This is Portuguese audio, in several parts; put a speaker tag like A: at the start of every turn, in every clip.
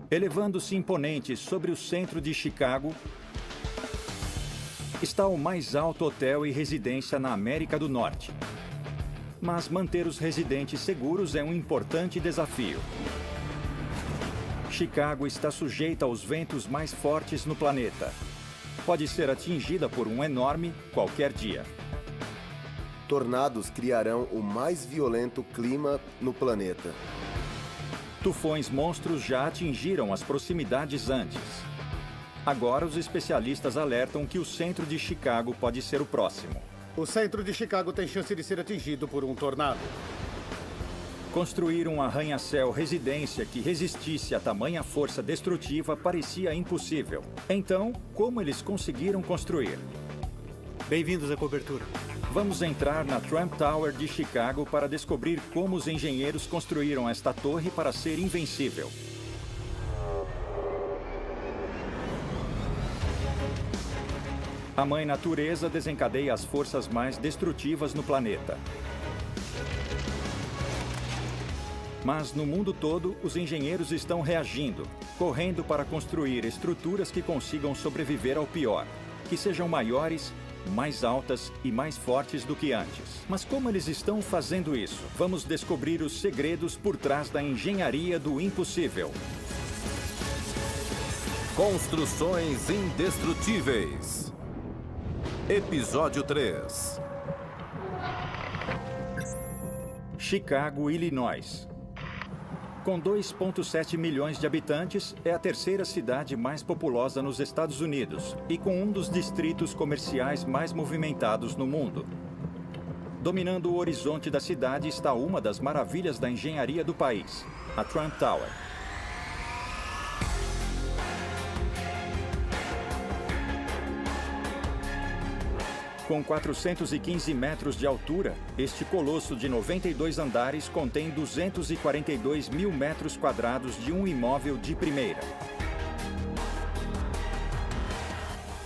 A: Elevando-se imponente sobre o centro de Chicago, está o mais alto hotel e residência na América do Norte. Mas manter os residentes seguros é um importante desafio. Chicago está sujeita aos ventos mais fortes no planeta. Pode ser atingida por um enorme qualquer dia.
B: Tornados criarão o mais violento clima no planeta.
A: Tufões monstros já atingiram as proximidades antes. Agora, os especialistas alertam que o centro de Chicago pode ser o próximo.
C: O centro de Chicago tem chance de ser atingido por um tornado.
A: Construir um arranha-céu residência que resistisse a tamanha força destrutiva parecia impossível. Então, como eles conseguiram construir?
D: Bem-vindos à cobertura.
A: Vamos entrar na Trump Tower de Chicago para descobrir como os engenheiros construíram esta torre para ser invencível. A mãe natureza desencadeia as forças mais destrutivas no planeta. Mas no mundo todo, os engenheiros estão reagindo, correndo para construir estruturas que consigam sobreviver ao pior, que sejam maiores, mais altas e mais fortes do que antes. Mas como eles estão fazendo isso? Vamos descobrir os segredos por trás da engenharia do impossível.
E: Construções indestrutíveis. Episódio 3.
A: Chicago, Illinois. Com 2,7 milhões de habitantes, é a terceira cidade mais populosa nos Estados Unidos e com um dos distritos comerciais mais movimentados no mundo. Dominando o horizonte da cidade está uma das maravilhas da engenharia do país, a Trump Tower. Com 415 metros de altura, este colosso de 92 andares contém 242 mil metros quadrados de um imóvel de primeira.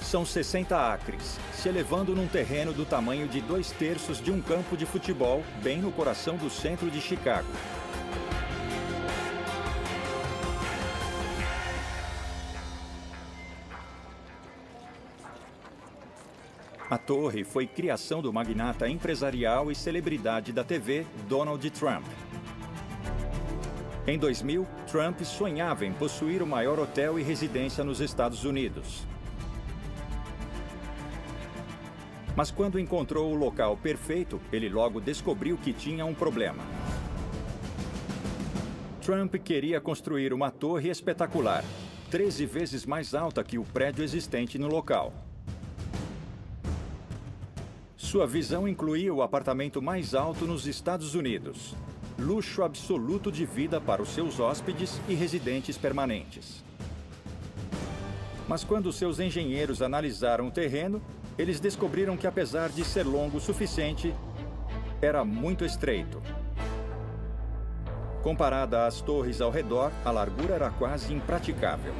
A: São 60 acres, se elevando num terreno do tamanho de 2/3 de um campo de futebol, bem no coração do centro de Chicago. A torre foi criação do magnata empresarial e celebridade da TV, Donald Trump. Em 2000, Trump sonhava em possuir o maior hotel e residência nos Estados Unidos. Mas quando encontrou o local perfeito, ele logo descobriu que tinha um problema. Trump queria construir uma torre espetacular, 13 vezes mais alta que o prédio existente no local. Sua visão incluía o apartamento mais alto nos Estados Unidos. Luxo absoluto de vida para os seus hóspedes e residentes permanentes. Mas quando seus engenheiros analisaram o terreno, eles descobriram que, apesar de ser longo o suficiente, era muito estreito. Comparada às torres ao redor, a largura era quase impraticável.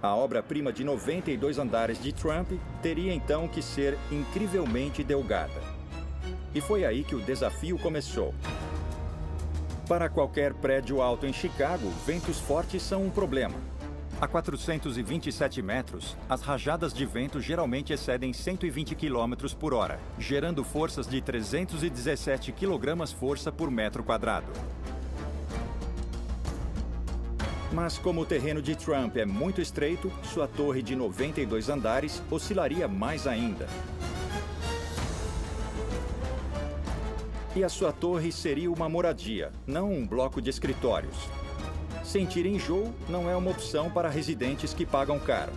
A: A obra-prima de 92 andares de Trump teria então que ser incrivelmente delgada. E foi aí que o desafio começou. Para qualquer prédio alto em Chicago, ventos fortes são um problema. A 427 metros, as rajadas de vento geralmente excedem 120 km por hora, gerando forças de 317 kg-força por metro quadrado. Mas como o terreno de Trump é muito estreito, sua torre de 92 andares oscilaria mais ainda. E a sua torre seria uma moradia, não um bloco de escritórios. Sentir enjoo não é uma opção para residentes que pagam caro.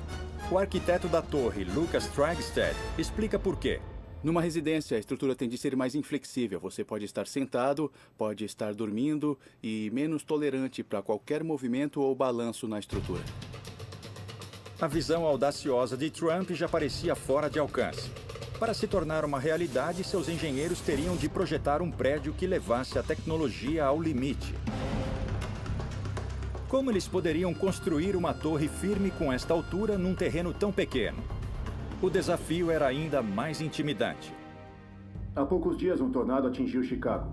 A: O arquiteto da torre, Lucas Tragstead, explica por quê.
F: Numa residência, a estrutura tende a ser mais inflexível. Você pode estar sentado, pode estar dormindo e menos tolerante para qualquer movimento ou balanço na estrutura.
A: A visão audaciosa de Trump já parecia fora de alcance. Para se tornar uma realidade, seus engenheiros teriam de projetar um prédio que levasse a tecnologia ao limite. Como eles poderiam construir uma torre firme com esta altura num terreno tão pequeno? O desafio era ainda mais intimidante.
G: Há poucos dias, um tornado atingiu Chicago.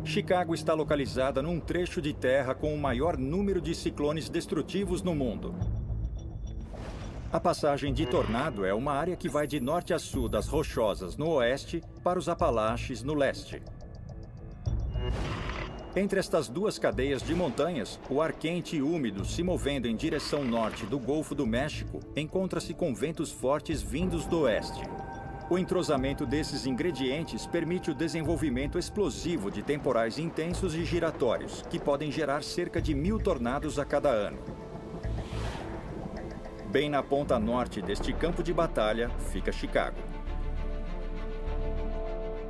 A: Chicago está localizada num trecho de terra com o maior número de ciclones destrutivos no mundo. A passagem de tornado é uma área que vai de norte a sul das Rochosas no oeste para os Apalaches no leste. Entre estas duas cadeias de montanhas, o ar quente e úmido se movendo em direção norte do Golfo do México encontra-se com ventos fortes vindos do oeste. O entrosamento desses ingredientes permite o desenvolvimento explosivo de temporais intensos e giratórios, que podem gerar cerca de 1000 tornados a cada ano. Bem na ponta norte deste campo de batalha fica Chicago.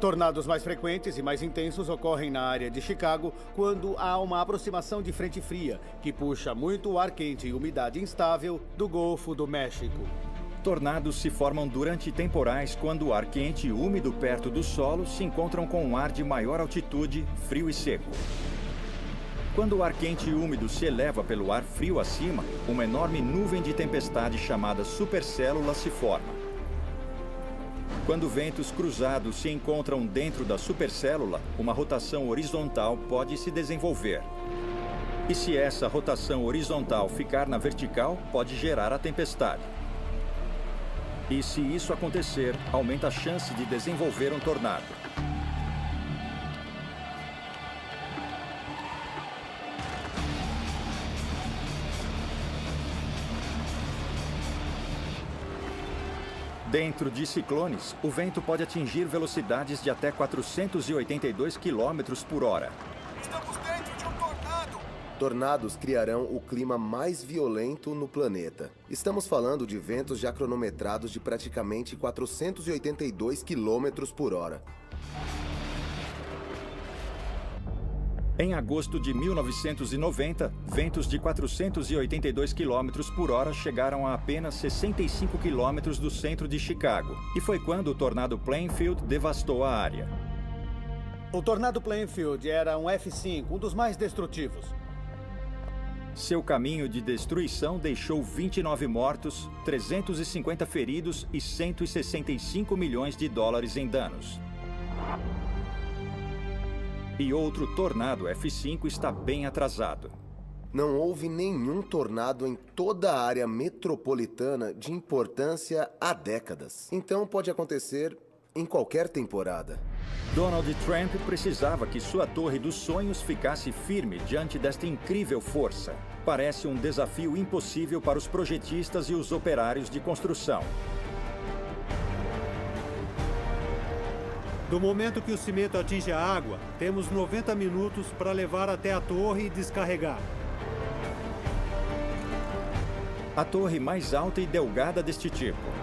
C: Tornados mais frequentes e mais intensos ocorrem na área de Chicago quando há uma aproximação de frente fria, que puxa muito ar quente e umidade instável do Golfo do México.
A: Tornados se formam durante temporais quando o ar quente e úmido perto do solo se encontram com um ar de maior altitude, frio e seco. Quando o ar quente e úmido se eleva pelo ar frio acima, uma enorme nuvem de tempestade chamada supercélula se forma. Quando ventos cruzados se encontram dentro da supercélula, uma rotação horizontal pode se desenvolver. E se essa rotação horizontal ficar na vertical, pode gerar a tempestade. E se isso acontecer, aumenta a chance de desenvolver um tornado. Dentro de ciclones, o vento pode atingir velocidades de até 482 km por hora.
G: Estamos dentro de um tornado!
B: Tornados criarão o clima mais violento no planeta. Estamos falando de ventos já cronometrados de praticamente 482 km por hora.
A: Em agosto de 1990, ventos de 482 km por hora chegaram a apenas 65 km do centro de Chicago. E foi quando o tornado Plainfield devastou a área.
C: O tornado Plainfield era um F5, um dos mais destrutivos.
A: Seu caminho de destruição deixou 29 mortos, 350 feridos e 165 milhões de dólares em danos. E outro tornado F5 está bem atrasado.
B: Não houve nenhum tornado em toda a área metropolitana de importância há décadas. Então pode acontecer em qualquer temporada.
A: Donald Trump precisava que sua torre dos sonhos ficasse firme diante desta incrível força. Parece um desafio impossível para os projetistas e os operários de construção.
D: Do momento que o cimento atinge a água, temos 90 minutos para levar até a torre e descarregar.
A: A torre mais alta e delgada deste tipo.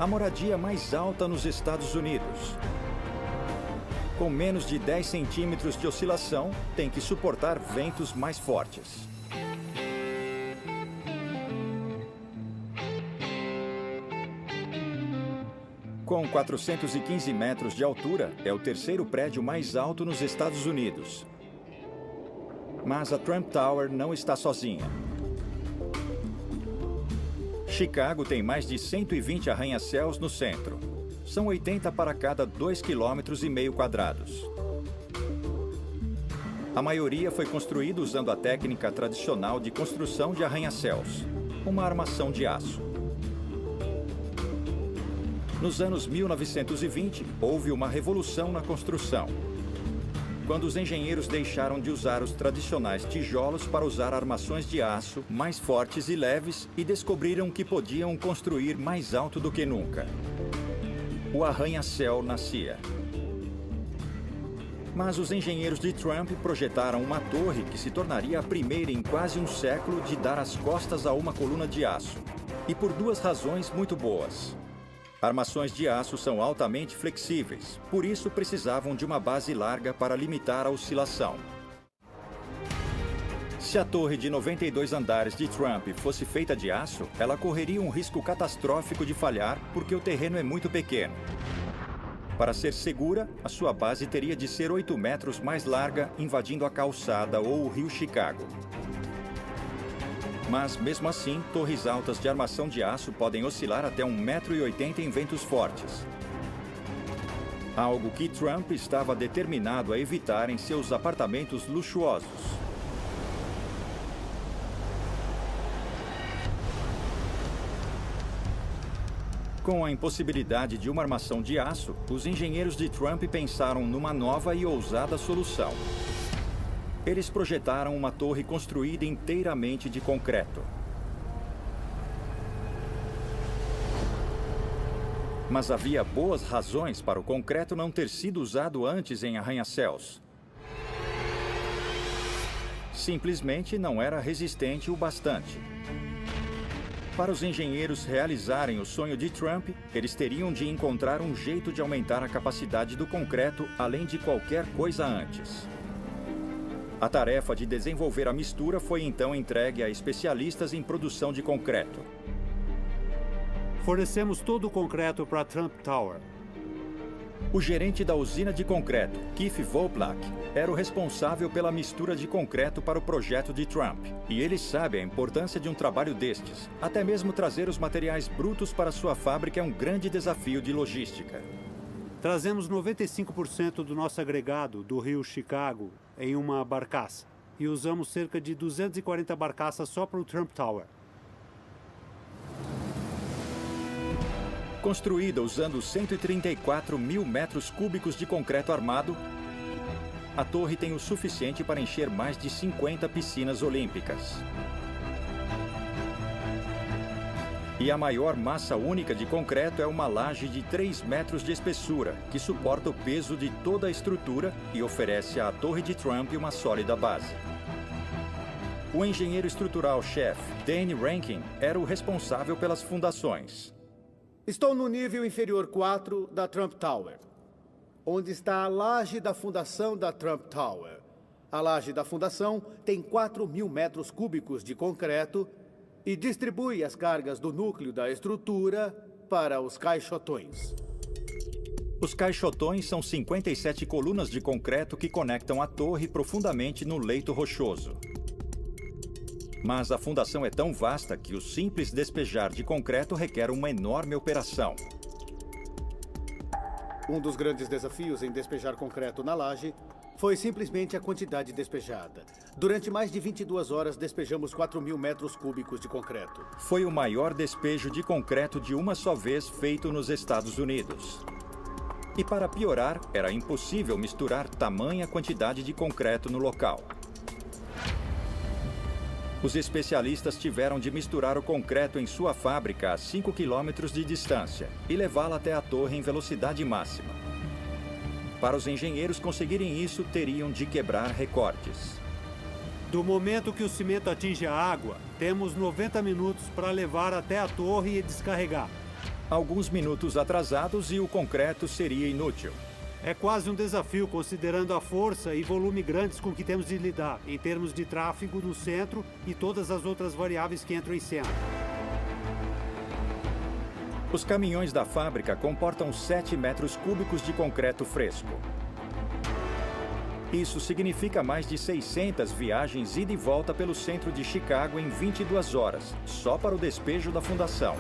A: A moradia mais alta nos Estados Unidos. Com menos de 10 centímetros de oscilação, tem que suportar ventos mais fortes. Com 415 metros de altura, é o terceiro prédio mais alto nos Estados Unidos. Mas a Trump Tower não está sozinha. Chicago tem mais de 120 arranha-céus no centro. São 80 para cada 2,5 km quadrados. A maioria foi construída usando a técnica tradicional de construção de arranha-céus, uma armação de aço. Nos anos 1920, houve uma revolução na construção, quando os engenheiros deixaram de usar os tradicionais tijolos para usar armações de aço mais fortes e leves e descobriram que podiam construir mais alto do que nunca. O arranha-céu nascia. Mas os engenheiros de Trump projetaram uma torre que se tornaria a primeira em quase um século de dar as costas a uma coluna de aço. E por duas razões muito boas. Armações de aço são altamente flexíveis, por isso precisavam de uma base larga para limitar a oscilação. Se a torre de 92 andares de Trump fosse feita de aço, ela correria um risco catastrófico de falhar porque o terreno é muito pequeno. Para ser segura, a sua base teria de ser 8 metros mais larga, invadindo a calçada ou o rio Chicago. Mas, mesmo assim, torres altas de armação de aço podem oscilar até 1,80 m em ventos fortes. Algo que Trump estava determinado a evitar em seus apartamentos luxuosos. Com a impossibilidade de uma armação de aço, os engenheiros de Trump pensaram numa nova e ousada solução. Eles projetaram uma torre construída inteiramente de concreto. Mas havia boas razões para o concreto não ter sido usado antes em arranha-céus. Simplesmente não era resistente o bastante. Para os engenheiros realizarem o sonho de Trump, eles teriam de encontrar um jeito de aumentar a capacidade do concreto além de qualquer coisa antes. A tarefa de desenvolver a mistura foi então entregue a especialistas em produção de concreto.
D: Fornecemos todo o concreto para Trump Tower.
A: O gerente da usina de concreto, Keith Voplak, era o responsável pela mistura de concreto para o projeto de Trump. E ele sabe a importância de um trabalho destes. Até mesmo trazer os materiais brutos para sua fábrica é um grande desafio de logística.
D: Trazemos 95% do nosso agregado do rio Chicago em uma barcaça. E usamos cerca de 240 barcaças só para o Trump Tower.
A: Construída usando 134 mil metros cúbicos de concreto armado, a torre tem o suficiente para encher mais de 50 piscinas olímpicas. E a maior massa única de concreto é uma laje de 3 metros de espessura, que suporta o peso de toda a estrutura e oferece à Torre de Trump uma sólida base. O engenheiro estrutural-chefe, Danny Rankin, era o responsável pelas fundações.
C: Estou no nível inferior 4 da Trump Tower, onde está a laje da fundação da Trump Tower. A laje da fundação tem 4.000 metros cúbicos de concreto e distribui as cargas do núcleo da estrutura para os caixotões.
A: Os caixotões são 57 colunas de concreto que conectam a torre profundamente no leito rochoso. Mas a fundação é tão vasta que o simples despejar de concreto requer uma enorme operação.
C: Um dos grandes desafios em despejar concreto na laje foi simplesmente a quantidade despejada. Durante mais de 22 horas, despejamos 4.000 metros cúbicos de concreto.
A: Foi o maior despejo de concreto de uma só vez feito nos Estados Unidos. E para piorar, era impossível misturar tamanha quantidade de concreto no local. Os especialistas tiveram de misturar o concreto em sua fábrica a 5 quilômetros de distância e levá-la até a torre em velocidade máxima. Para os engenheiros conseguirem isso, teriam de quebrar recordes.
D: Do momento que o cimento atinge a água, temos 90 minutos para levar até a torre e descarregar.
A: Alguns minutos atrasados e o concreto seria inútil.
D: É quase um desafio, considerando a força e volume grandes com que temos de lidar, em termos de tráfego no centro e todas as outras variáveis que entram em cena.
A: Os caminhões da fábrica comportam 7 metros cúbicos de concreto fresco. Isso significa mais de 600 viagens ida e volta pelo centro de Chicago em 22 horas, só para o despejo da fundação.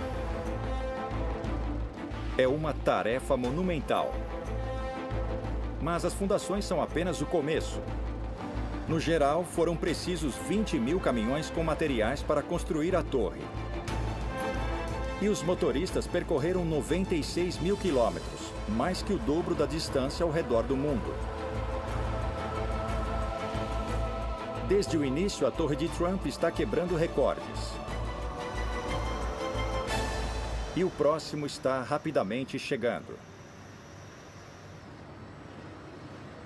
A: É uma tarefa monumental. Mas as fundações são apenas o começo. No geral, foram precisos 20.000 caminhões com materiais para construir a torre. E os motoristas percorreram 96.000 quilômetros, mais que o dobro da distância ao redor do mundo. Desde o início, a Torre de Trump está quebrando recordes. E o próximo está rapidamente chegando.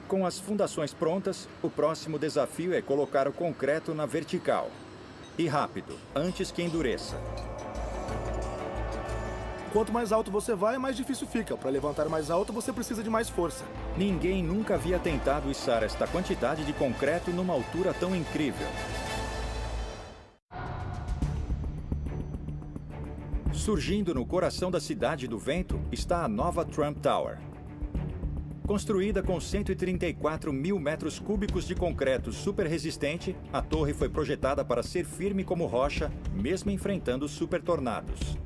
A: Com as fundações prontas, o próximo desafio é colocar o concreto na vertical. E rápido, antes que endureça.
H: Quanto mais alto você vai, mais difícil fica. Para levantar mais alto, você precisa de mais força.
A: Ninguém nunca havia tentado içar esta quantidade de concreto numa altura tão incrível. Surgindo no coração da Cidade do Vento está a nova Trump Tower. Construída com 134.000 metros cúbicos de concreto super resistente, a torre foi projetada para ser firme como rocha, mesmo enfrentando super tornados.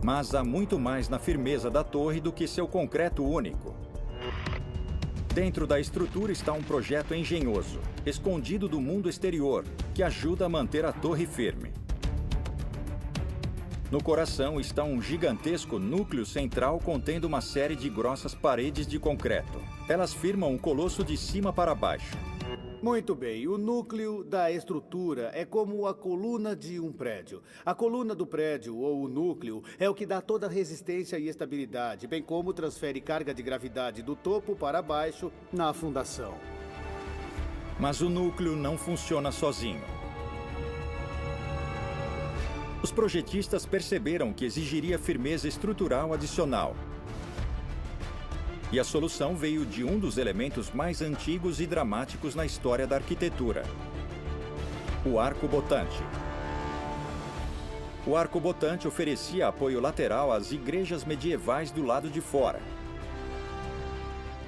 A: Mas há muito mais na firmeza da torre do que seu concreto único. Dentro da estrutura está um projeto engenhoso, escondido do mundo exterior, que ajuda a manter a torre firme. No coração está um gigantesco núcleo central contendo uma série de grossas paredes de concreto. Elas firmam o colosso de cima para baixo.
C: Muito bem, o núcleo da estrutura é como a coluna de um prédio. A coluna do prédio, ou o núcleo, é o que dá toda a resistência e estabilidade, bem como transfere carga de gravidade do topo para baixo na fundação.
A: Mas o núcleo não funciona sozinho. Os projetistas perceberam que exigiria firmeza estrutural adicional. E a solução veio de um dos elementos mais antigos e dramáticos na história da arquitetura: o arco-botante. O arco-botante oferecia apoio lateral às igrejas medievais do lado de fora.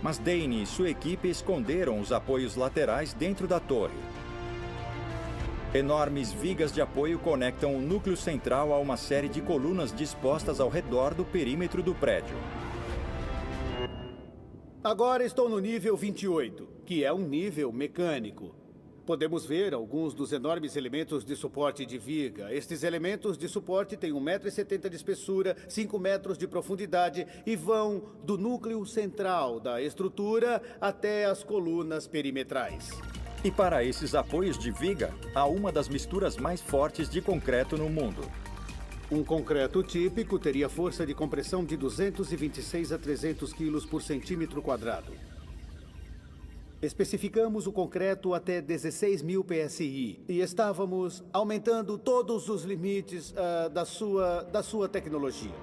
A: Mas Dane e sua equipe esconderam os apoios laterais dentro da torre. Enormes vigas de apoio conectam o núcleo central a uma série de colunas dispostas ao redor do perímetro do prédio.
C: Agora estou no nível 28, que é um nível mecânico. Podemos ver alguns dos enormes elementos de suporte de viga. Estes elementos de suporte têm 1,70 m de espessura, 5 metros de profundidade e vão do núcleo central da estrutura até as colunas perimetrais.
A: E para esses apoios de viga, há uma das misturas mais fortes de concreto no mundo.
C: Um concreto típico teria força de compressão de 226 a 300 quilos por centímetro quadrado. Especificamos o concreto até 16.000 PSI e estávamos aumentando todos os limites da sua tecnologia.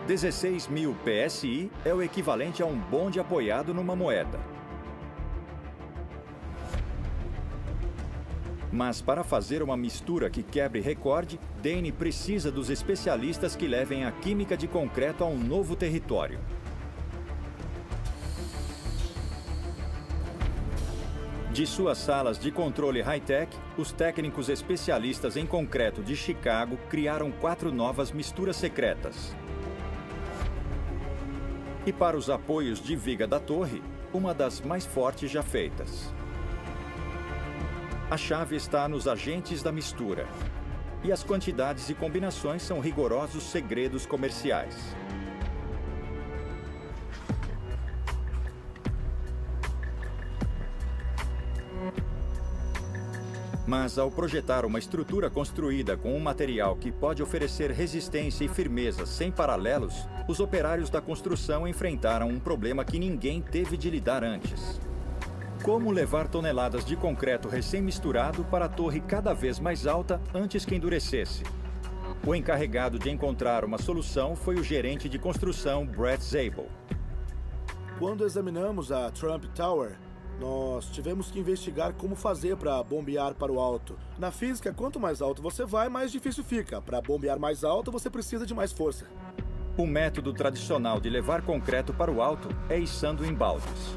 A: 16.000 PSI é o equivalente a um bonde apoiado numa moeda. Mas para fazer uma mistura que quebre recorde, Dane precisa dos especialistas que levem a química de concreto a um novo território. De suas salas de controle high-tech, os técnicos especialistas em concreto de Chicago criaram 4 novas misturas secretas. E para os apoios de viga da torre, uma das mais fortes já feitas. A chave está nos agentes da mistura. E as quantidades e combinações são rigorosos segredos comerciais. Mas ao projetar uma estrutura construída com um material que pode oferecer resistência e firmeza sem paralelos, os operários da construção enfrentaram um problema que ninguém teve de lidar antes. Como levar toneladas de concreto recém-misturado para a torre cada vez mais alta antes que endurecesse? O encarregado de encontrar uma solução foi o gerente de construção Brett Zabel.
H: Quando examinamos a Trump Tower, nós tivemos que investigar como fazer para bombear para o alto. Na física, quanto mais alto você vai, mais difícil fica. Para bombear mais alto, você precisa de mais força.
A: O método tradicional de levar concreto para o alto é içando em baldes.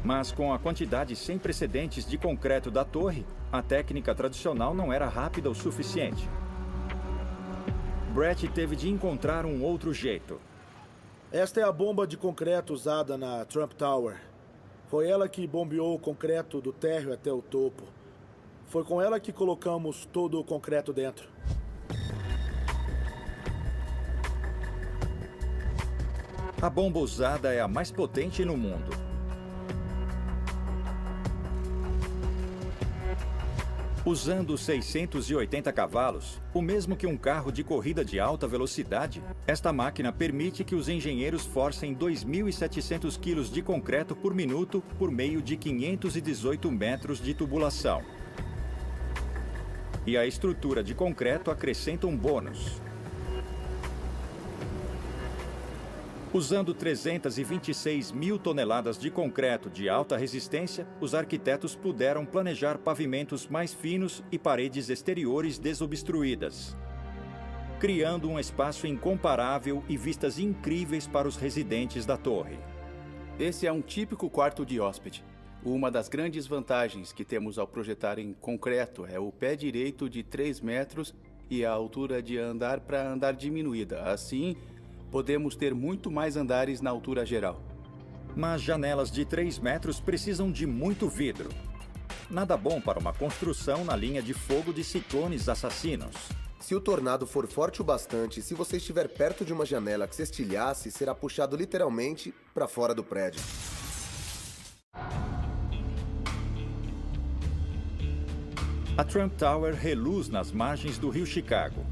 A: Mas com a quantidade sem precedentes de concreto da torre, a técnica tradicional não era rápida o suficiente. Brett teve de encontrar um outro jeito.
H: Esta é a bomba de concreto usada na Trump Tower. Foi ela que bombeou o concreto do térreo até o topo. Foi com ela que colocamos todo o concreto dentro.
A: A bomba usada é a mais potente no mundo. Usando 680 cavalos, o mesmo que um carro de corrida de alta velocidade, esta máquina permite que os engenheiros forcem 2.700 quilos de concreto por minuto por meio de 518 metros de tubulação. E a estrutura de concreto acrescenta um bônus. Usando 326 mil toneladas de concreto de alta resistência, os arquitetos puderam planejar pavimentos mais finos e paredes exteriores desobstruídas, criando um espaço incomparável e vistas incríveis para os residentes da torre.
F: Esse é um típico quarto de hóspede. Uma das grandes vantagens que temos ao projetar em concreto é o pé direito de 3 metros e a altura de andar para andar diminuída. Assim, podemos ter muito mais andares na altura geral.
A: Mas janelas de 3 metros precisam de muito vidro. Nada bom para uma construção na linha de fogo de ciclones assassinos.
B: Se o tornado for forte o bastante, se você estiver perto de uma janela que se estilhasse, será puxado literalmente para fora do prédio.
A: A Trump Tower reluz nas margens do rio Chicago.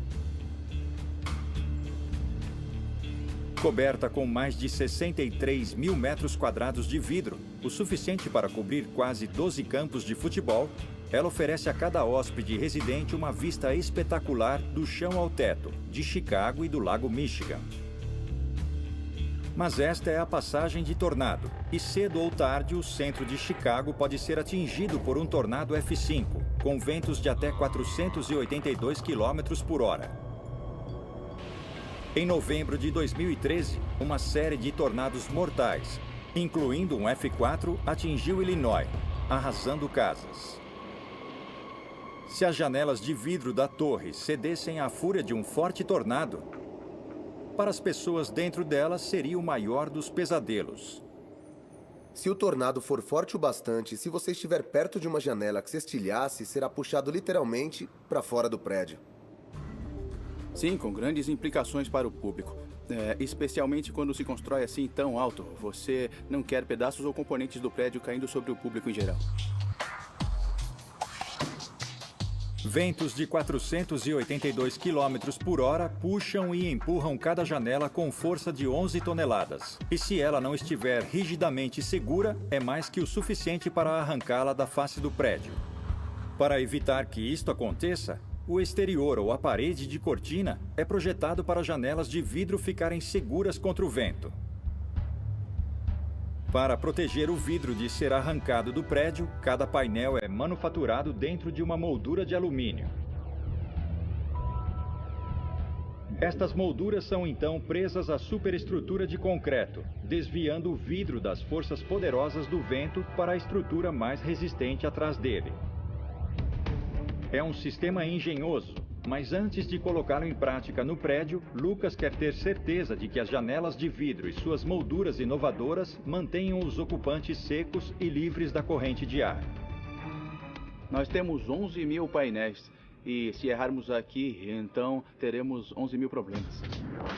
A: Coberta com mais de 63 mil metros quadrados de vidro, o suficiente para cobrir quase 12 campos de futebol, ela oferece a cada hóspede residente uma vista espetacular do chão ao teto, de Chicago e do Lago Michigan. Mas esta é a passagem de tornado, e cedo ou tarde o centro de Chicago pode ser atingido por um tornado F5, com ventos de até 482 km por hora. Em novembro de 2013, uma série de tornados mortais, incluindo um F4, atingiu Illinois, arrasando casas. Se as janelas de vidro da torre cedessem à fúria de um forte tornado, para as pessoas dentro delas seria o maior dos pesadelos.
B: Se o tornado for forte o bastante, se você estiver perto de uma janela que se estilhasse, será puxado literalmente para fora do prédio.
F: Sim, com grandes implicações para o público. Especialmente quando se constrói assim tão alto. Você não quer pedaços ou componentes do prédio caindo sobre o público em geral.
A: Ventos de 482 km por hora puxam e empurram cada janela com força de 11 toneladas. E se ela não estiver rigidamente segura, é mais que o suficiente para arrancá-la da face do prédio. Para evitar que isto aconteça, o exterior ou a parede de cortina é projetado para janelas de vidro ficarem seguras contra o vento. Para proteger o vidro de ser arrancado do prédio, cada painel é manufaturado dentro de uma moldura de alumínio. Estas molduras são então presas à superestrutura de concreto, desviando o vidro das forças poderosas do vento para a estrutura mais resistente atrás dele. É um sistema engenhoso, mas antes de colocá-lo em prática no prédio, Lucas quer ter certeza de que as janelas de vidro e suas molduras inovadoras mantenham os ocupantes secos e livres da corrente de ar.
F: Nós temos 11 mil painéis. E se errarmos aqui, então teremos 11 mil problemas.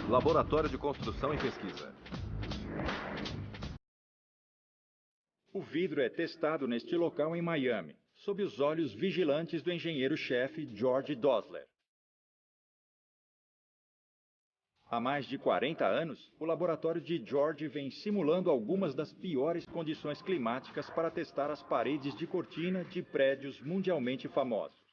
E: Laboratório de Construção e Pesquisa.
A: O vidro é testado neste local em Miami, sob os olhos vigilantes do engenheiro-chefe George Dosler. Há mais de 40 anos, o laboratório de George vem simulando algumas das piores condições climáticas para testar as paredes de cortina de prédios mundialmente famosos.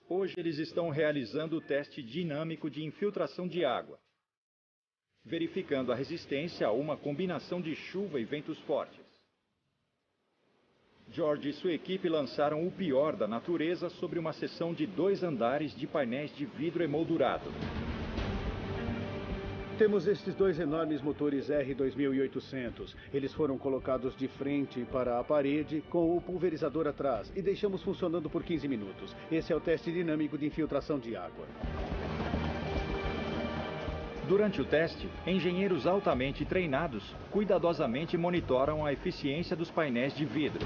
A: Hoje eles estão realizando o teste dinâmico de infiltração de água, verificando a resistência a uma combinação de chuva e ventos fortes. George e sua equipe lançaram o pior da natureza sobre uma seção de 2 andares de painéis de vidro emoldurado.
C: Temos estes 2 enormes motores R2800. Eles foram colocados de frente para a parede com o pulverizador atrás e deixamos funcionando por 15 minutos. Esse é o teste dinâmico de infiltração de água.
A: Durante o teste, engenheiros altamente treinados cuidadosamente monitoram a eficiência dos painéis de vidro.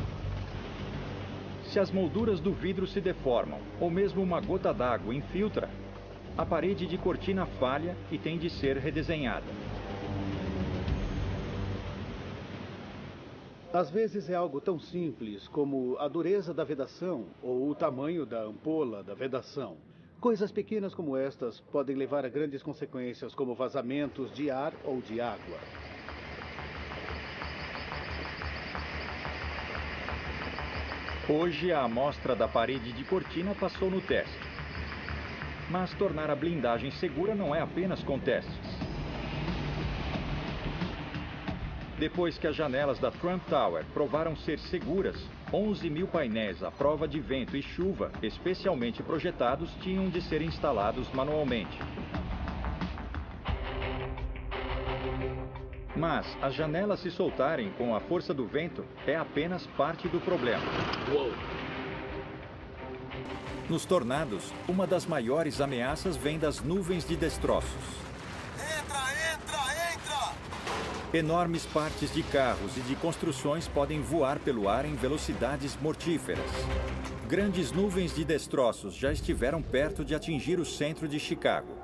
A: Se as molduras do vidro se deformam ou mesmo uma gota d'água infiltra, a parede de cortina falha e tem de ser redesenhada.
C: Às vezes é algo tão simples como a dureza da vedação ou o tamanho da ampola da vedação. Coisas pequenas como estas podem levar a grandes consequências, como vazamentos de ar ou de água.
A: Hoje, a amostra da parede de cortina passou no teste. Mas tornar a blindagem segura não é apenas com testes. Depois que as janelas da Trump Tower provaram ser seguras, 11 mil painéis à prova de vento e chuva, especialmente projetados, tinham de ser instalados manualmente. Mas as janelas se soltarem com a força do vento é apenas parte do problema. Nos tornados, uma das maiores ameaças vem das nuvens de destroços.
G: Entra!
A: Enormes partes de carros e de construções podem voar pelo ar em velocidades mortíferas. Grandes nuvens de destroços já estiveram perto de atingir o centro de Chicago.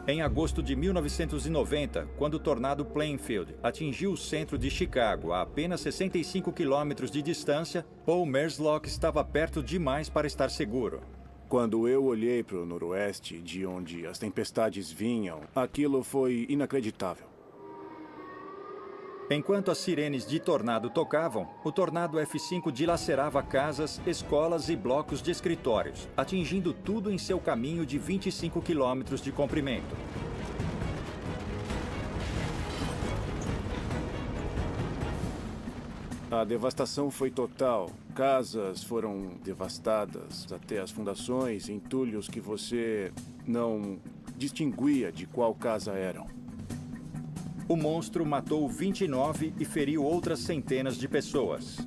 A: Em agosto de 1990, quando o tornado Plainfield atingiu o centro de Chicago a apenas 65 quilômetros de distância, Paul Merslock estava perto demais para estar seguro.
I: Quando eu olhei para o noroeste, de onde as tempestades vinham, aquilo foi inacreditável.
A: Enquanto as sirenes de tornado tocavam, o tornado F5 dilacerava casas, escolas e blocos de escritórios, atingindo tudo em seu caminho de 25 quilômetros de comprimento.
I: A devastação foi total. Casas foram devastadas, até as fundações, entulhos que você não distinguia de qual casa eram.
A: O monstro matou 29 e feriu outras centenas de pessoas.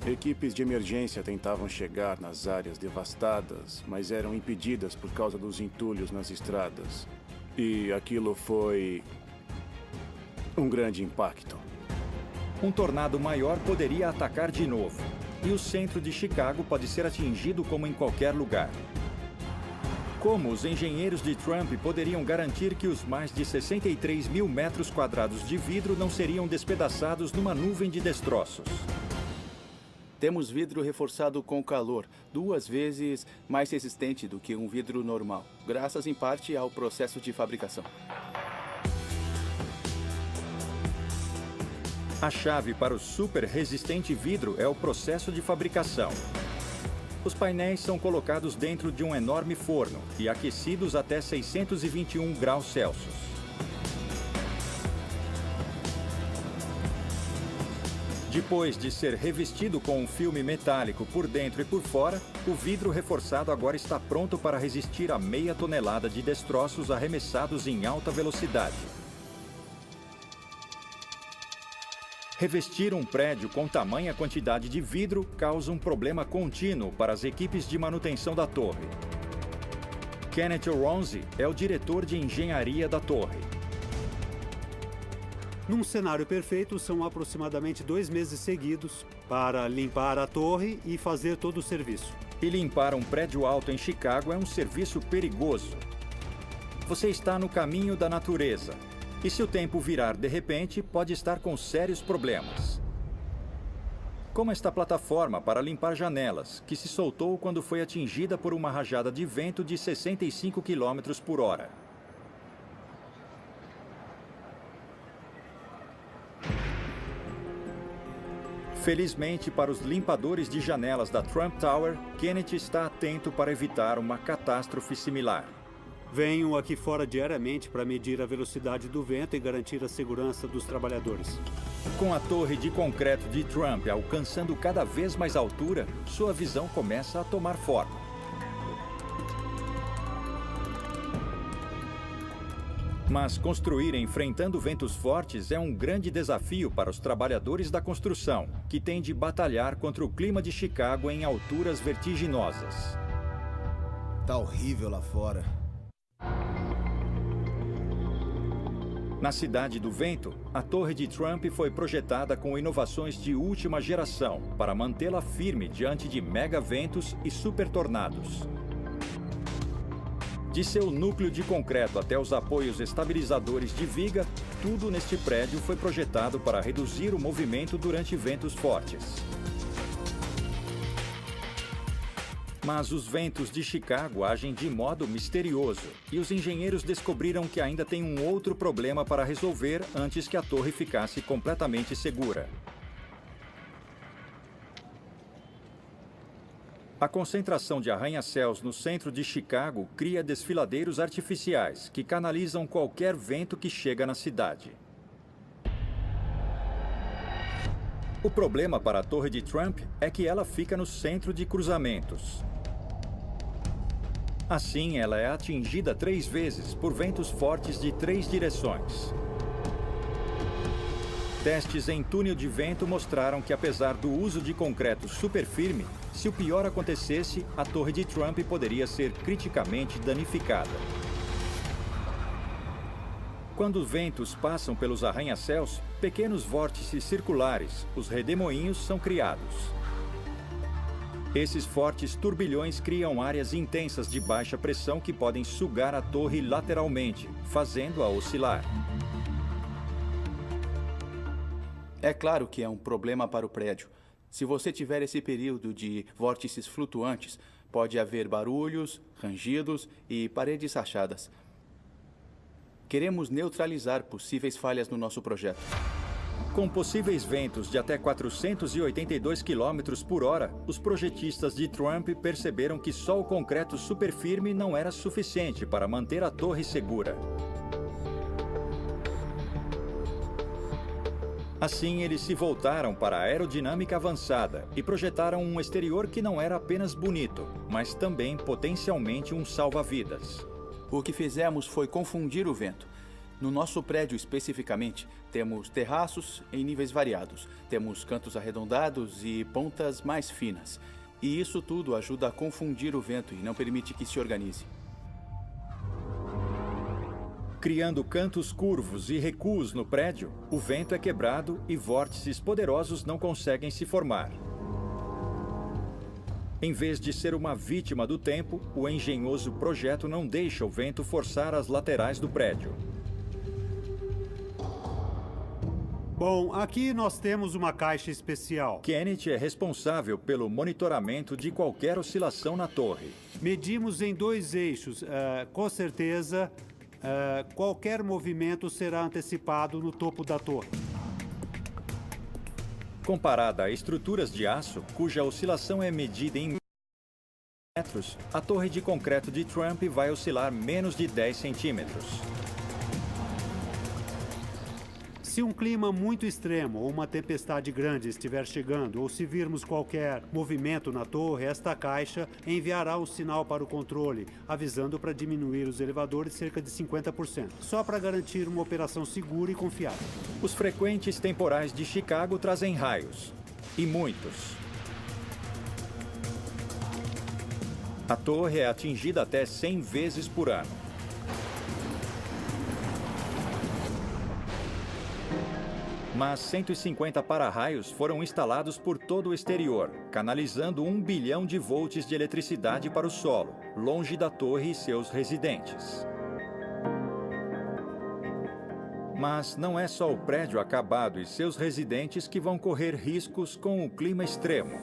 I: Equipes de emergência tentavam chegar nas áreas devastadas, mas eram impedidas por causa dos entulhos nas estradas. E aquilo foi um grande impacto.
A: Um tornado maior poderia atacar de novo, e o centro de Chicago pode ser atingido como em qualquer lugar. Como os engenheiros de Trump poderiam garantir que os mais de 63 mil metros quadrados de vidro não seriam despedaçados numa nuvem de destroços?
F: Temos vidro reforçado com calor, 2 vezes mais resistente do que um vidro normal, graças em parte ao processo de fabricação.
A: A chave para o super resistente vidro é o processo de fabricação. Os painéis são colocados dentro de um enorme forno e aquecidos até 621 graus Celsius. Depois de ser revestido com um filme metálico por dentro e por fora, o vidro reforçado agora está pronto para resistir a meia tonelada de destroços arremessados em alta velocidade. Revestir um prédio com tamanha quantidade de vidro causa um problema contínuo para as equipes de manutenção da torre. Kenneth Ronzi é o diretor de engenharia da torre.
D: Num cenário perfeito, são aproximadamente 2 meses seguidos para limpar a torre e fazer todo o serviço.
A: E limpar um prédio alto em Chicago é um serviço perigoso. Você está no caminho da natureza. E se o tempo virar de repente, pode estar com sérios problemas. Como esta plataforma para limpar janelas, que se soltou quando foi atingida por uma rajada de vento de 65 km por hora. Felizmente para os limpadores de janelas da Trump Tower, Kenneth está atento para evitar uma catástrofe similar.
D: Venho aqui fora diariamente para medir a velocidade do vento e garantir a segurança dos trabalhadores.
A: Com a torre de concreto de Trump alcançando cada vez mais altura, sua visão começa a tomar forma. Mas construir enfrentando ventos fortes é um grande desafio para os trabalhadores da construção, que têm de batalhar contra o clima de Chicago em alturas vertiginosas.
B: Tá horrível lá fora.
A: Na Cidade do Vento, a Torre de Trump foi projetada com inovações de última geração para mantê-la firme diante de mega-ventos e super-tornados. De seu núcleo de concreto até os apoios estabilizadores de viga, tudo neste prédio foi projetado para reduzir o movimento durante ventos fortes. Mas os ventos de Chicago agem de modo misterioso, e os engenheiros descobriram que ainda tem um outro problema para resolver antes que a torre ficasse completamente segura. A concentração de arranha-céus no centro de Chicago cria desfiladeiros artificiais que canalizam qualquer vento que chega na cidade. O problema para a Torre de Trump é que ela fica no centro de cruzamentos. Assim, ela é atingida 3 vezes por ventos fortes de 3 direções. Testes em túnel de vento mostraram que, apesar do uso de concreto super firme, Se o pior acontecesse, a torre de Trump poderia ser criticamente danificada. Quando ventos passam pelos arranha-céus, pequenos vórtices circulares, os redemoinhos, são criados. Esses fortes turbilhões criam áreas intensas de baixa pressão que podem sugar a torre lateralmente, fazendo-a oscilar.
F: É claro que é um problema para o prédio. Se você tiver esse período de vórtices flutuantes, pode haver barulhos, rangidos e paredes rachadas. Queremos neutralizar possíveis falhas no nosso projeto.
A: Com possíveis ventos de até 482 km por hora, os projetistas de Trump perceberam que só o concreto super firme não era suficiente para manter a torre segura. Assim, eles se voltaram para a aerodinâmica avançada e projetaram um exterior que não era apenas bonito, mas também potencialmente um salva-vidas.
F: O que fizemos foi confundir o vento. No nosso prédio especificamente, temos terraços em níveis variados, temos cantos arredondados e pontas mais finas. E isso tudo ajuda a confundir o vento e não permite que se organize.
A: Criando cantos curvos e recuos no prédio, o vento é quebrado e vórtices poderosos não conseguem se formar. Em vez de ser uma vítima do tempo, o engenhoso projeto não deixa o vento forçar as laterais do prédio.
D: Bom, aqui nós temos uma caixa especial.
A: Kenneth é responsável pelo monitoramento de qualquer oscilação na torre.
D: Medimos em 2 eixos. Com certeza, qualquer movimento será antecipado no topo da torre.
A: Comparada a estruturas de aço, cuja oscilação é medida em metros, a torre de concreto de Trump vai oscilar menos de 10 centímetros.
D: Se um clima muito extremo ou uma tempestade grande estiver chegando, ou se virmos qualquer movimento na torre, esta caixa enviará um sinal para o controle, avisando para diminuir os elevadores cerca de 50%, só para garantir uma operação segura e confiável.
A: Os frequentes temporais de Chicago trazem raios, e muitos. A torre é atingida até 100 vezes por ano. Mas 150 para-raios foram instalados por todo o exterior, canalizando 1 bilhão de volts de eletricidade para o solo, longe da torre e seus residentes. Mas não é só o prédio acabado e seus residentes que vão correr riscos com o clima extremo.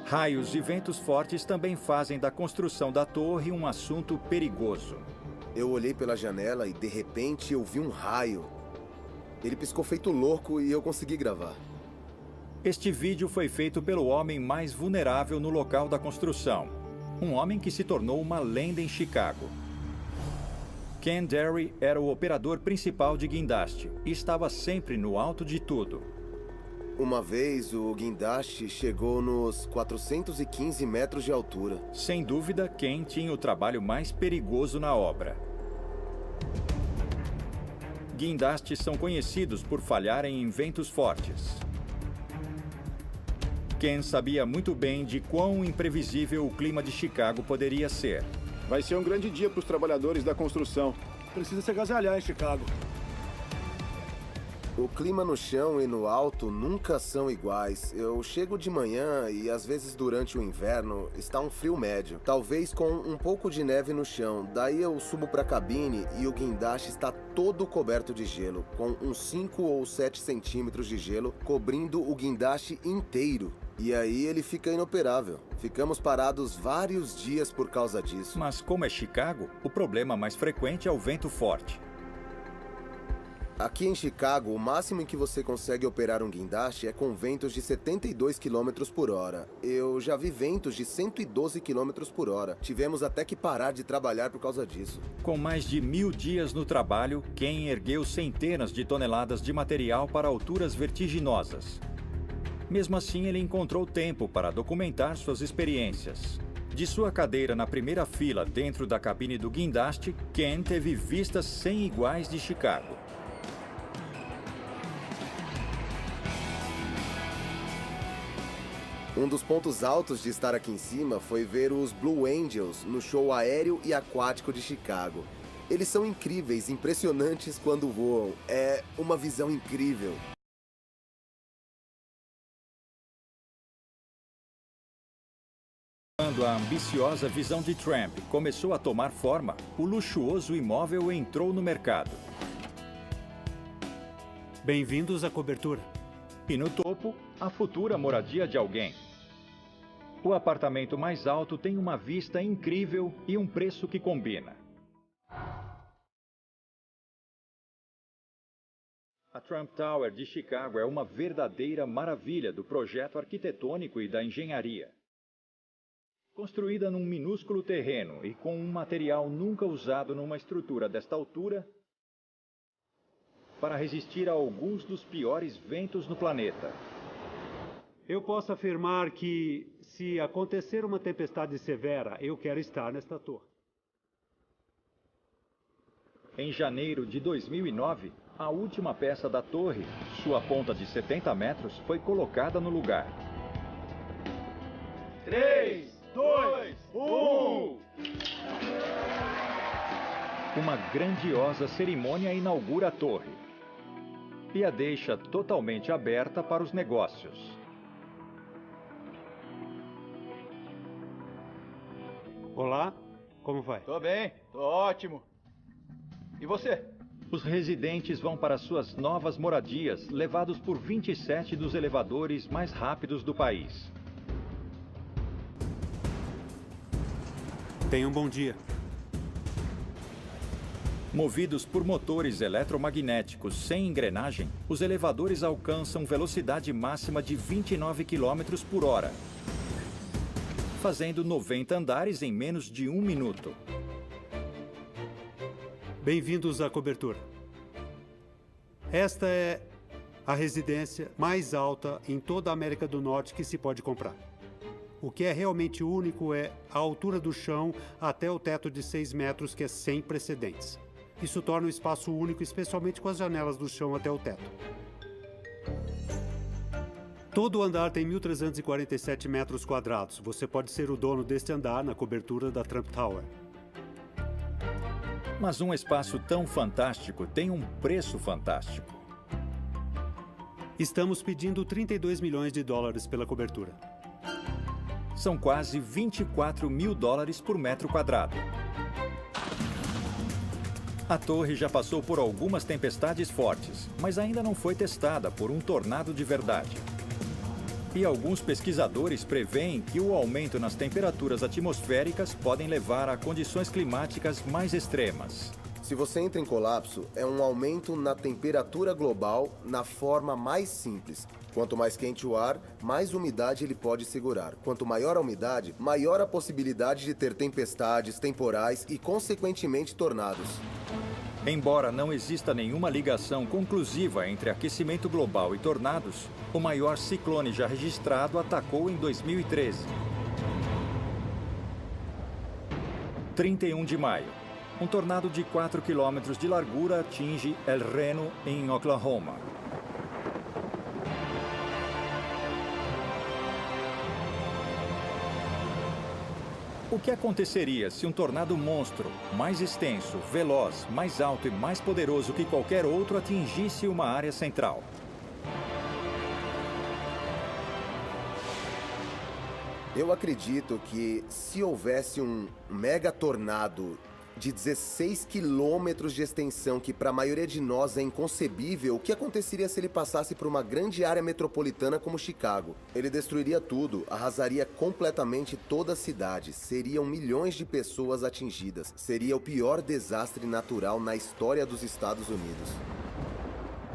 A: Raios e ventos fortes também fazem da construção da torre um assunto perigoso.
B: Eu olhei pela janela e, de repente, eu vi um raio. Ele piscou feito louco e eu consegui gravar.
A: Este vídeo foi feito pelo homem mais vulnerável no local da construção. Um homem que se tornou uma lenda em Chicago. Ken Derry era o operador principal de guindaste e estava sempre no alto de tudo.
B: Uma vez, o guindaste chegou nos 415 metros de altura.
A: Sem dúvida, Ken tinha o trabalho mais perigoso na obra. Guindastes são conhecidos por falharem em ventos fortes. Ken sabia muito bem de quão imprevisível o clima de Chicago poderia ser.
I: Vai ser um grande dia para os trabalhadores da construção.
H: Precisa se agasalhar em Chicago.
B: O clima no chão e no alto nunca são iguais. Eu chego de manhã e às vezes durante o inverno está um frio médio, talvez com um pouco de neve no chão. Daí eu subo para a cabine e o guindaste está todo coberto de gelo, com uns 5 ou 7 centímetros de gelo cobrindo o guindaste inteiro. E aí ele fica inoperável. Ficamos parados vários dias por causa disso.
A: Mas como é Chicago, o problema mais frequente é o vento forte.
B: Aqui em Chicago, o máximo em que você consegue operar um guindaste é com ventos de 72 km por hora. Eu já vi ventos de 112 km por hora. Tivemos até que parar de trabalhar por causa disso.
A: Com mais de 1000 dias no trabalho, Ken ergueu centenas de toneladas de material para alturas vertiginosas. Mesmo assim, ele encontrou tempo para documentar suas experiências. De sua cadeira na primeira fila dentro da cabine do guindaste, Ken teve vistas sem iguais de Chicago.
B: Um dos pontos altos de estar aqui em cima foi ver os Blue Angels no show aéreo e aquático de Chicago. Eles são incríveis, impressionantes quando voam. É uma visão incrível.
A: Quando a ambiciosa visão de Trump começou a tomar forma, o luxuoso imóvel entrou no mercado.
D: Bem-vindos à cobertura.
A: E no topo, a futura moradia de alguém. O apartamento mais alto tem uma vista incrível e um preço que combina. A Trump Tower de Chicago é uma verdadeira maravilha do projeto arquitetônico e da engenharia. Construída num minúsculo terreno e com um material nunca usado numa estrutura desta altura, para resistir a alguns dos piores ventos no planeta.
D: Eu posso afirmar que, se acontecer uma tempestade severa, eu quero estar nesta torre.
A: Em janeiro de 2009, a última peça da torre, sua ponta de 70 metros, foi colocada no lugar.
G: 3, 2, 1...
A: Uma grandiosa cerimônia inaugura a torre e a deixa totalmente aberta para os negócios.
D: Olá, como vai?
F: Tô bem, tô ótimo. E você?
A: Os residentes vão para suas novas moradias, levados por 27 dos elevadores mais rápidos do país.
D: Tenha um bom dia.
A: Movidos por motores eletromagnéticos sem engrenagem, os elevadores alcançam velocidade máxima de 29 km por hora, fazendo 90 andares em menos de 1 minuto.
D: Bem-vindos à cobertura. Esta é a residência mais alta em toda a América do Norte que se pode comprar. O que é realmente único é a altura do chão até o teto de 6 metros, que é sem precedentes. Isso torna o espaço único, especialmente com as janelas do chão até o teto. Todo o andar tem 1.347 metros quadrados. Você pode ser o dono deste andar na cobertura da Trump Tower.
A: Mas um espaço tão fantástico tem um preço fantástico.
D: Estamos pedindo 32 milhões de dólares pela cobertura.
A: São quase 24 mil dólares por metro quadrado. A torre já passou por algumas tempestades fortes, mas ainda não foi testada por um tornado de verdade. E alguns pesquisadores preveem que o aumento nas temperaturas atmosféricas podem levar a condições climáticas mais extremas.
B: Se você entra em colapso, é um aumento na temperatura global na forma mais simples. Quanto mais quente o ar, mais umidade ele pode segurar. Quanto maior a umidade, maior a possibilidade de ter tempestades, temporais e, consequentemente, tornados.
A: Embora não exista nenhuma ligação conclusiva entre aquecimento global e tornados, o maior ciclone já registrado atacou em 2013. 31 de maio. Um tornado de 4 quilômetros de largura atinge El Reno, em Oklahoma. O que aconteceria se um tornado monstro, mais extenso, veloz, mais alto e mais poderoso que qualquer outro atingisse uma área central?
B: Eu acredito que se houvesse um mega tornado de 16 quilômetros de extensão, que para a maioria de nós é inconcebível, o que aconteceria se ele passasse por uma grande área metropolitana como Chicago? Ele destruiria tudo, arrasaria completamente toda a cidade, seriam milhões de pessoas atingidas, seria o pior desastre natural na história dos Estados Unidos.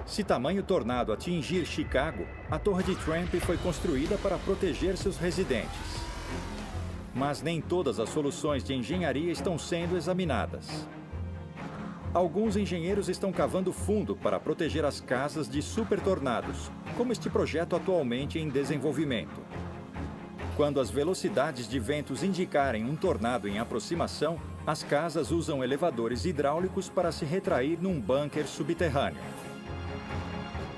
A: Se tamanho tornado atingir Chicago, a Torre de Trump foi construída para proteger seus residentes. Mas nem todas as soluções de engenharia estão sendo examinadas. Alguns engenheiros estão cavando fundo para proteger as casas de supertornados, como este projeto atualmente em desenvolvimento. Quando as velocidades de ventos indicarem um tornado em aproximação, as casas usam elevadores hidráulicos para se retrair num bunker subterrâneo.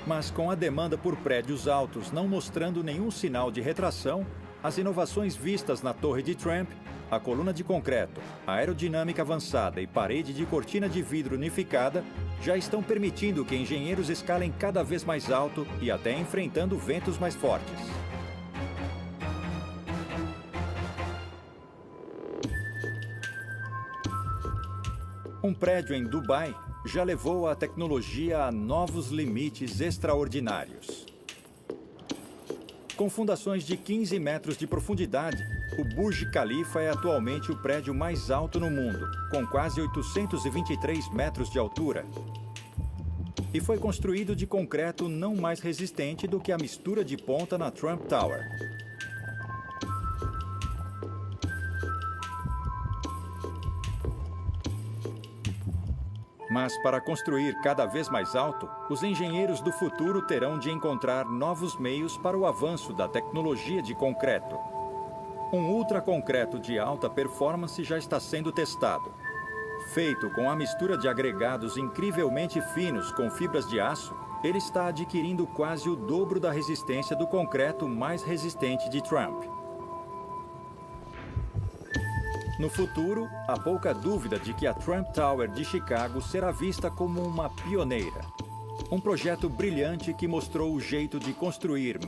A: Mas com a demanda por prédios altos não mostrando nenhum sinal de retração, as inovações vistas na Torre de Trump, a coluna de concreto, a aerodinâmica avançada e parede de cortina de vidro unificada já estão permitindo que engenheiros escalem cada vez mais alto e até enfrentando ventos mais fortes. Um prédio em Dubai já levou a tecnologia a novos limites extraordinários. Com fundações de 15 metros de profundidade, o Burj Khalifa é atualmente o prédio mais alto no mundo, com quase 823 metros de altura. E foi construído de concreto não mais resistente do que a mistura de ponta na Trump Tower. Mas para construir cada vez mais alto, os engenheiros do futuro terão de encontrar novos meios para o avanço da tecnologia de concreto. Um ultraconcreto de alta performance já está sendo testado. Feito com a mistura de agregados incrivelmente finos com fibras de aço, ele está adquirindo quase o dobro da resistência do concreto mais resistente de Trump. No futuro, há pouca dúvida de que a Trump Tower de Chicago será vista como uma pioneira. Um projeto brilhante que mostrou o jeito de construir